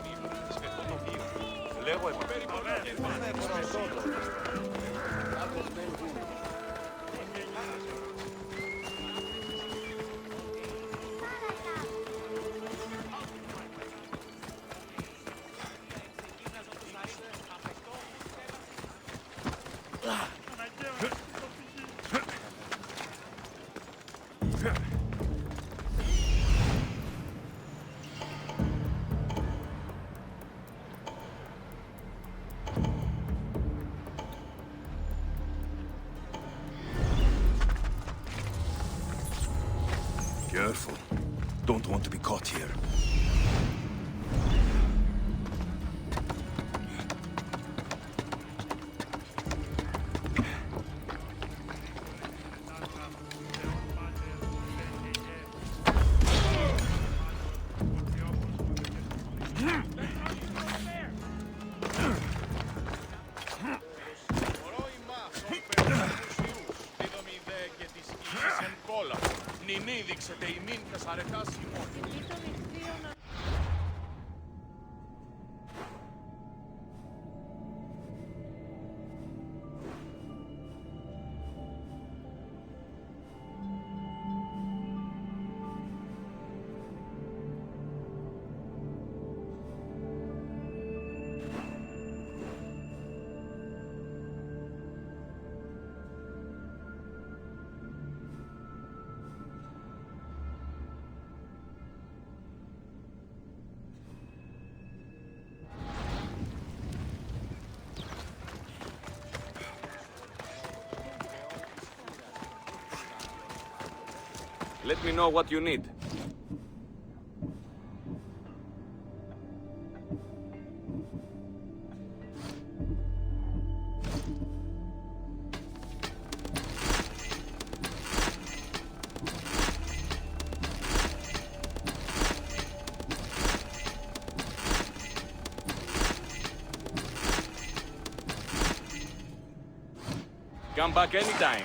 Careful. Don't want to be caught here. Let me know what you need. Come back anytime.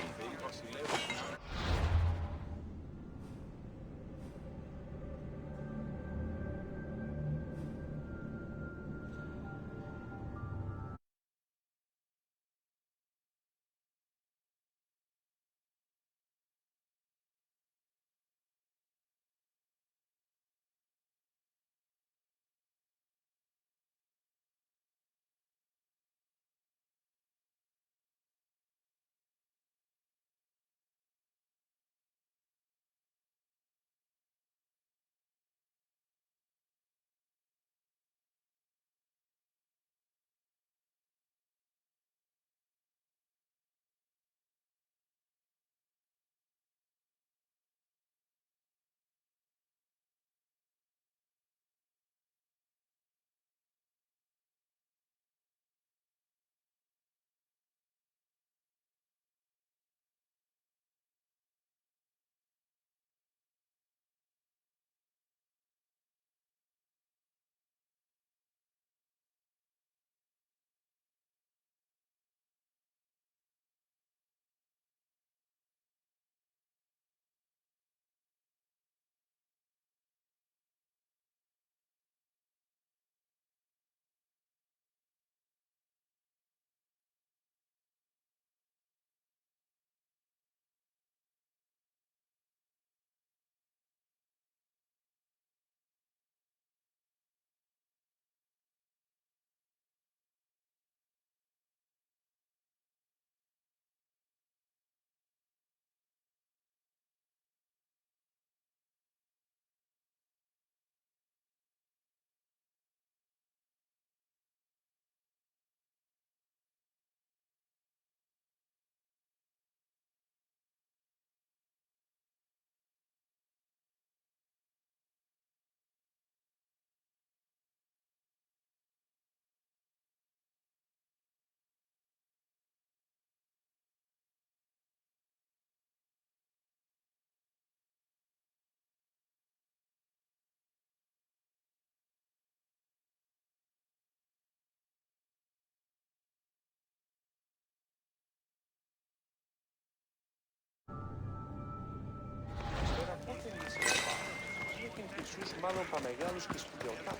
Μάλλον παμεγάλους και σπουδαιοτά.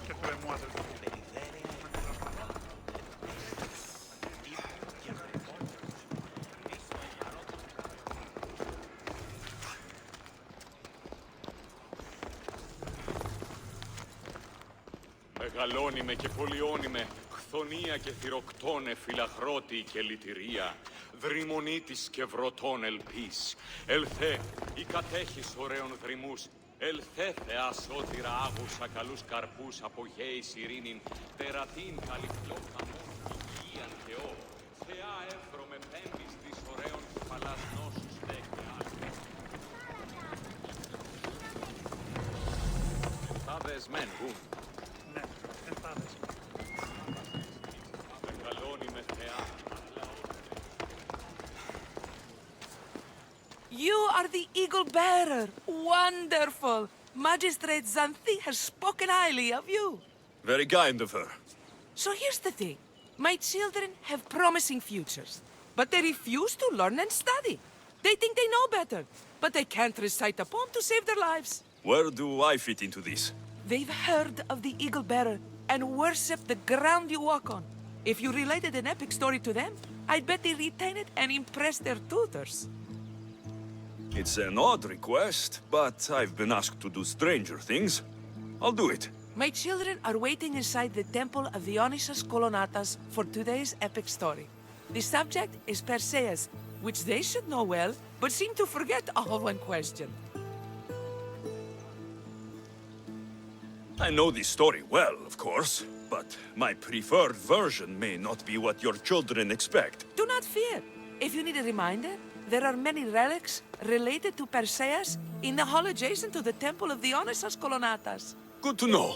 Και το εμμόδε. Μεγαλώνει με και πολιώνει με, χθονία και θυροκτώνε, φιλαχρώτη και λυτηρία, δρυμονίτης και βρωτών ελπίς. Ελθέ, η κατέχεις ωραίων δρυμούς, ελθέ θεά σώτηρα άγουσα καλούς καρπούς, απογέης ειρήνην, τερατήν καλυφλό χαμόν, υγείαν Θεό, θεά εύρωμε πέμπης της ωραίων κουφαλάς νόσους δέκτε άκρης. Εφάδες μεν γουν. Ναι, εφάδες. Μεγαλώνει με θεά. You are the Eagle Bearer. Wonderful. Magistrate Xanthi has spoken highly of you. Very kind of her. So here's the thing. My children have promising futures, but they refuse to learn and study. They think they know better, but they can't recite a poem to save their lives. Where do I fit into this? They've heard of the Eagle Bearer and worship the ground you walk on. If you related an epic story to them, I'd bet they retain it and impress their tutors. It's an odd request, but I've been asked to do stranger things. I'll do it. My children are waiting inside the temple of Dionysus Kolonatas for today's epic story. The subject is Perseus, which they should know well, but seem to forget all when questioned. I know this story well, of course, but my preferred version may not be what your children expect. Do not fear. If you need a reminder, there are many relics related to Perseus in the hall adjacent to the temple of Dionysus Kolonatas. Good to know.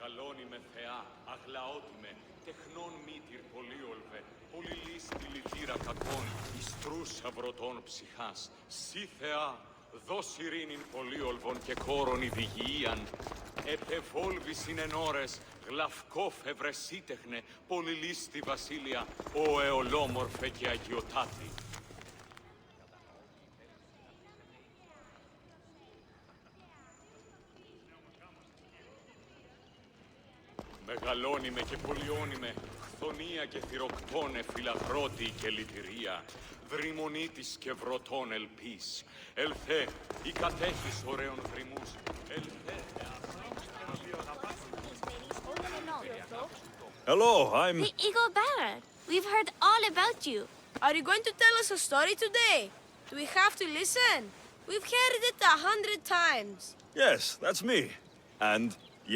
Μεγαλώνει με θεά, αγλαώτη με, τεχνών μήτυρ πολύολβε, πολυλίστη λυτήρα κακών, ιστρούς αυρωτών ψυχάς. Σύ θεά, δώσ' ειρήνην πολύολβων και κόρον ειδηγίαν. Επεβόλβησιν εν ώρες, γλαυκό φευρεσίτεχνε, πολυλίστη βασίλεια, ο εολόμορφε και αγιοτάτη. Μεγαλώνει με και πολιώνει με, χθονία και θυροκτώνε, φυλαχρώτη και λυτηρία, δρυμονίτης και βρωτών ελπίς. Ελθέ, η κατέχεις ωραίων δρυμούς, ελθέ. Hello, I'm... Hey, Eagle Barra, we've heard all about you. Are you going to tell us a story today? Do we have to listen? We've heard it 100 times. Yes, that's me. And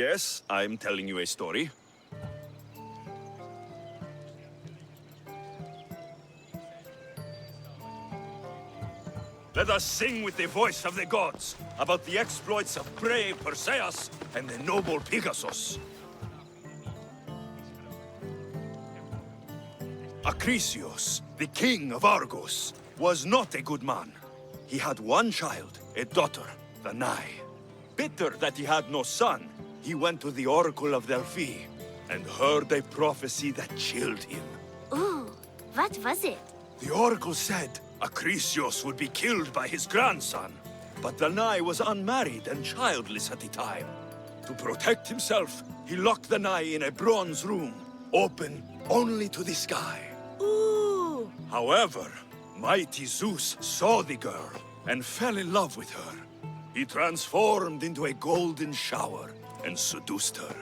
yes, I'm telling you a story. Let us sing with the voice of the gods about the exploits of brave Perseus and the noble Pegasus. Acrisius, the king of Argos, was not a good man. He had one child, a daughter, Danae. Bitter that he had no son, he went to the oracle of Delphi and heard a prophecy that chilled him. Ooh, what was it? The oracle said Acrisius would be killed by his grandson, but Danae was unmarried and childless at the time. To protect himself, he locked Danae in a bronze room, open only to the sky. Ooh! However, mighty Zeus saw the girl and fell in love with her. He transformed into a golden shower and seduced her.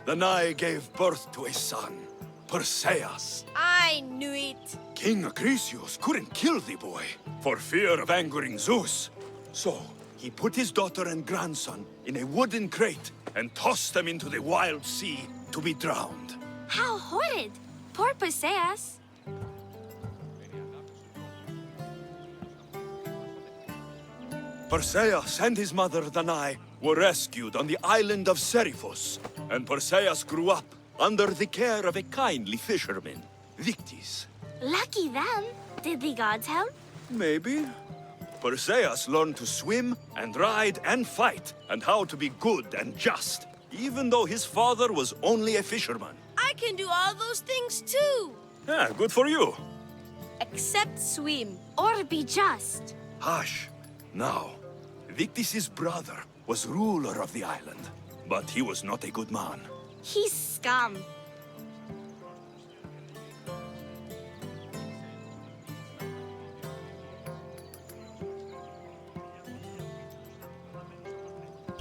Danae gave birth to a son, Perseus. I knew it. King Acrisius couldn't kill the boy for fear of angering Zeus. So he put his daughter and grandson in a wooden crate and tossed them into the wild sea to be drowned. How horrid! Poor Perseus. Perseus and his mother Danae were rescued on the island of Seriphos, and Perseus grew up under the care of a kindly fisherman, Victis. Lucky them. Did the gods help? Maybe. Perseus learned to swim and ride and fight, and how to be good and just, even though his father was only a fisherman. I can do all those things too. Yeah, good for you. Except swim. Or be just. Hush. Now, Victis' brother was ruler of the island, but he was not a good man. He's scum.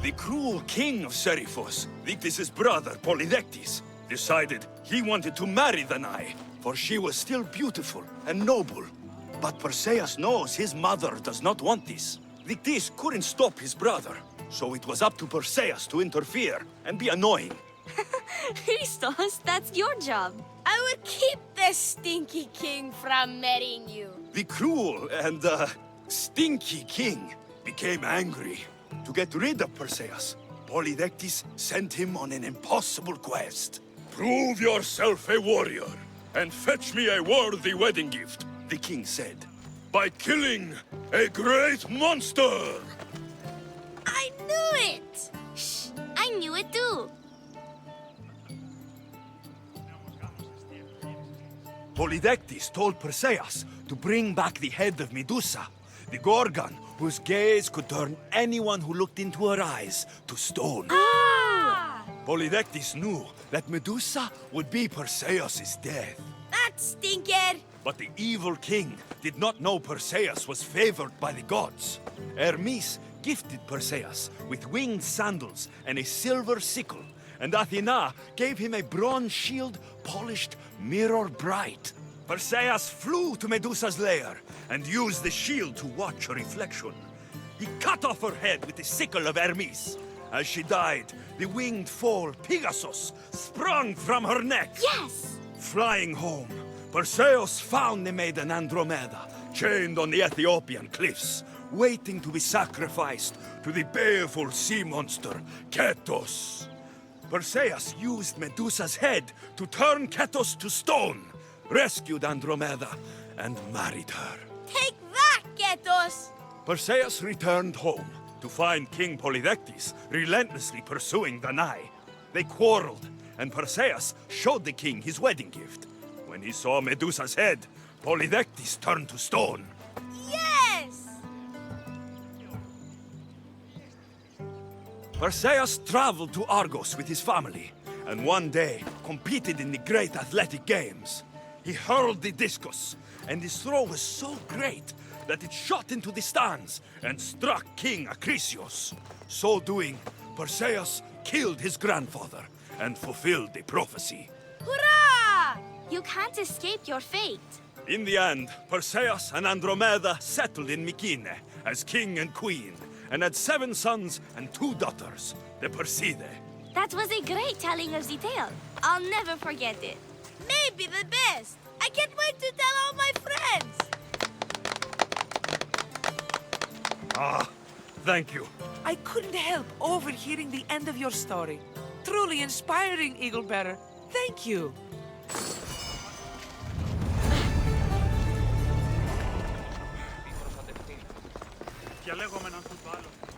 The cruel king of Seriphos, Victis' brother Polydectes, decided he wanted to marry Danae, for she was still beautiful and noble. But Perseus knows his mother does not want this. Victis couldn't stop his brother, so it was up to Perseus to interfere and be annoying. Christos, that's your job. I would keep the stinky king from marrying you. The cruel and, stinky king became angry. To get rid of Perseus, Polydectes sent him on an impossible quest. Prove yourself a warrior, and fetch me a worthy wedding gift, the king said, by killing a great monster! I knew it! Shh, I knew it too. Polydectes told Perseus to bring back the head of Medusa, the Gorgon, whose gaze could turn anyone who looked into her eyes to stone. Ah! Polydectes knew that Medusa would be Perseus' death. That stinker! But the evil king did not know Perseus was favored by the gods. Hermes gifted Perseus with winged sandals and a silver sickle, and Athena gave him a bronze shield polished mirror bright. Perseus flew to Medusa's lair and used the shield to watch her reflection. He cut off her head with the sickle of Hermes. As she died, the winged foal Pegasus sprung from her neck. Yes! Flying home, Perseus found the maiden Andromeda, chained on the Ethiopian cliffs, waiting to be sacrificed to the baleful sea monster, Ketos. Perseus used Medusa's head to turn Ketos to stone, rescued Andromeda, and married her. Take that, Ketos! Perseus returned home to find King Polydectes relentlessly pursuing Danae. They quarreled, and Perseus showed the king his wedding gift. When he saw Medusa's head, Polydectes turned to stone. Yes! Perseus traveled to Argos with his family, and one day competed in the great athletic games. He hurled the discus, and his throw was so great that it shot into the stands and struck King Acrisius. So doing, Perseus killed his grandfather and fulfilled the prophecy. Hurrah! You can't escape your fate. In the end, Perseus and Andromeda settled in Mycenae as king and queen, and had 7 sons and 2 daughters, the Perseidae. That was a great telling of the tale. I'll never forget it. Maybe the best. I can't wait to tell all my friends. Ah, thank you. I couldn't help overhearing the end of your story. Truly inspiring, Eagle Bearer. Thank you. Διαλέγομαι έναν τούτο άλλο.